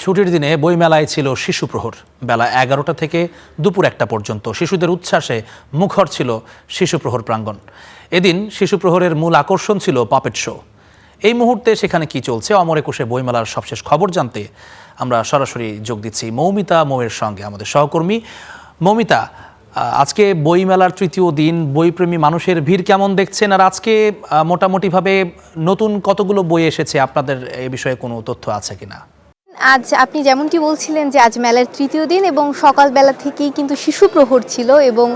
ছুটির দিনে বইমেলায় ছিল শিশু প্রহর। বেলা 11টা থেকে দুপুর 1টা পর্যন্ত শিশুদের উচ্ছ্বাসে মুখর ছিল শিশু প্রহর প্রাঙ্গণ। এদিন শিশু প্রহরের মূল আকর্ষণ ছিল পাপেট শো। এই মুহূর্তে সেখানে কি চলছে, অমর একুশে বইমেলার সবশেষ খবর জানতে আমরা সরাসরি যোগ দিচ্ছি মৌমিতা মৌয়ের সঙ্গে, আমাদের সহকর্মী। মৌমিতা, আজকে বইমেলার তৃতীয় দিন, বইপ্রেমী মানুষের ভিড় কেমন দেখছেন? আর আজকে মোটামুটিভাবে নতুন কতগুলো বই এসেছে, আপনাদের এই বিষয়ে কোনো তথ্য আছে কিনা? আজ আপনি যেমনটি বলছিলেন যে আজ মেলার তৃতীয় দিন এবং সকালবেলা থেকেই কিন্তু শিশু প্রহর ছিল এবং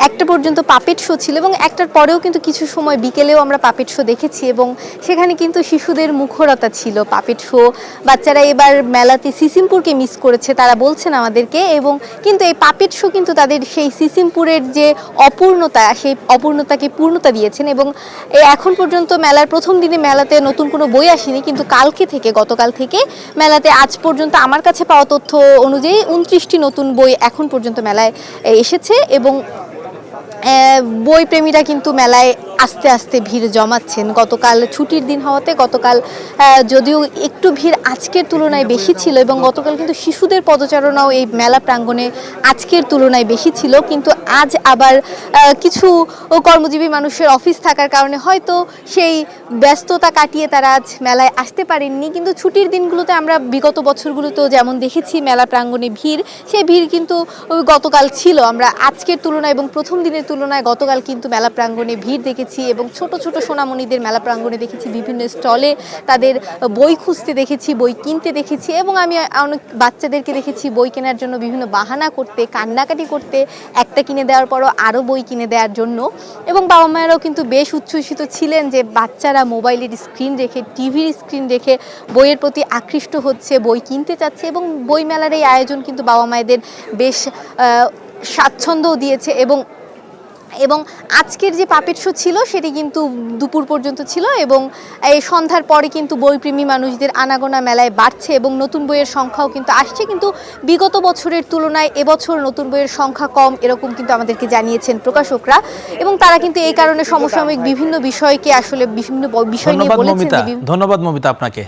1টা পর্যন্ত পাপেট শো ছিল এবং 1টার পরেও কিন্তু কিছু সময় বিকেলেও আমরা পাপেট শো দেখেছি এবং সেখানে কিন্তু শিশুদের মুখরতা ছিল। পাপেট শো, বাচ্চারা এবার মেলাতে সিসিমপুরকে মিস করেছে তারা বলছেন আমাদেরকে, এবং কিন্তু এই পাপেট শো কিন্তু তাদের সেই সিসিমপুরের যে অপূর্ণতা, সেই অপূর্ণতাকে পূর্ণতা দিয়েছেন। এবং এখন পর্যন্ত মেলার প্রথম দিনে মেলাতে নতুন কোনো বই আসেনি, কিন্তু গতকাল থেকে মেলাতে আজ পর্যন্ত আমার কাছে পাওয়া তথ্য অনুযায়ী 29টি নতুন বই এখন পর্যন্ত মেলায় এসেছে এবং বই প্রেমীরা কিন্তু মেলায় আস্তে আস্তে ভিড় জমাচ্ছেন। গতকাল ছুটির দিন হওয়াতে গতকাল যদিও একটু ভিড় আজকের তুলনায় বেশি ছিল এবং গতকাল কিন্তু শিশুদের পদচারণাও এই মেলা প্রাঙ্গণে আজকের তুলনায় বেশি ছিল, কিন্তু আজ আবার কিছু কর্মজীবী মানুষের অফিস থাকার কারণে হয়তো সেই ব্যস্ততা কাটিয়ে তারা আজ মেলায় আসতে পারেননি। কিন্তু ছুটির দিনগুলোতে আমরা বিগত বছরগুলোতেও যেমন দেখেছি মেলা প্রাঙ্গণে ভিড়, সেই ভিড় কিন্তু গতকাল ছিল। আমরা আজকের তুলনায় এবং প্রথম দিনের তুলনায় গতকাল কিন্তু মেলা প্রাঙ্গণে ভিড় দেখেছি এবং ছোট ছোট সোনামণিদের মেলা প্রাঙ্গণে দেখেছি, বিভিন্ন স্টলে তাদের বই খুঁজতে দেখেছি, বই কিনতে দেখেছি এবং আমি অনেক বাচ্চাদেরকে দেখেছি বই কেনার জন্য বিভিন্ন বাহানা করতে, কান্নাকাটি করতে, একটা কিনে দেওয়ার পরও আরও বই কিনে দেওয়ার জন্য। এবং বাবা মায়েরাও কিন্তু বেশ উচ্ছ্বসিত ছিলেন যে বাচ্চারা মোবাইলের স্ক্রিন রেখে, টিভির স্ক্রিন রেখে বইয়ের প্রতি আকৃষ্ট হচ্ছে, বই কিনতে চাচ্ছে এবং বই মেলার এই আয়োজন কিন্তু বাবা মায়েদের বেশ স্বাচ্ছন্দ্যও দিয়েছে। এবং আজকের যে পাপেট শো ছিল সেটি কিন্তু দুপুর পর্যন্ত ছিল এবং এই সন্ধ্যার পরে কিন্তু বইপ্রেমী মানুষদের আনাগোনা মেলায় বাড়ছে এবং নতুন বইয়ের সংখ্যাও কিন্তু আসছে, কিন্তু বিগত বছরের তুলনায় এবছর নতুন বইয়ের সংখ্যা কম, এরকম কিন্তু আমাদেরকে জানিয়েছেন প্রকাশকরা এবং তারা কিন্তু এই কারণে সমসাময়িক বিভিন্ন বিষয়কে আসলে বিভিন্ন বিষয় নিয়ে বলেছেন। ধন্যবাদ মৌমিতা আপনাকে।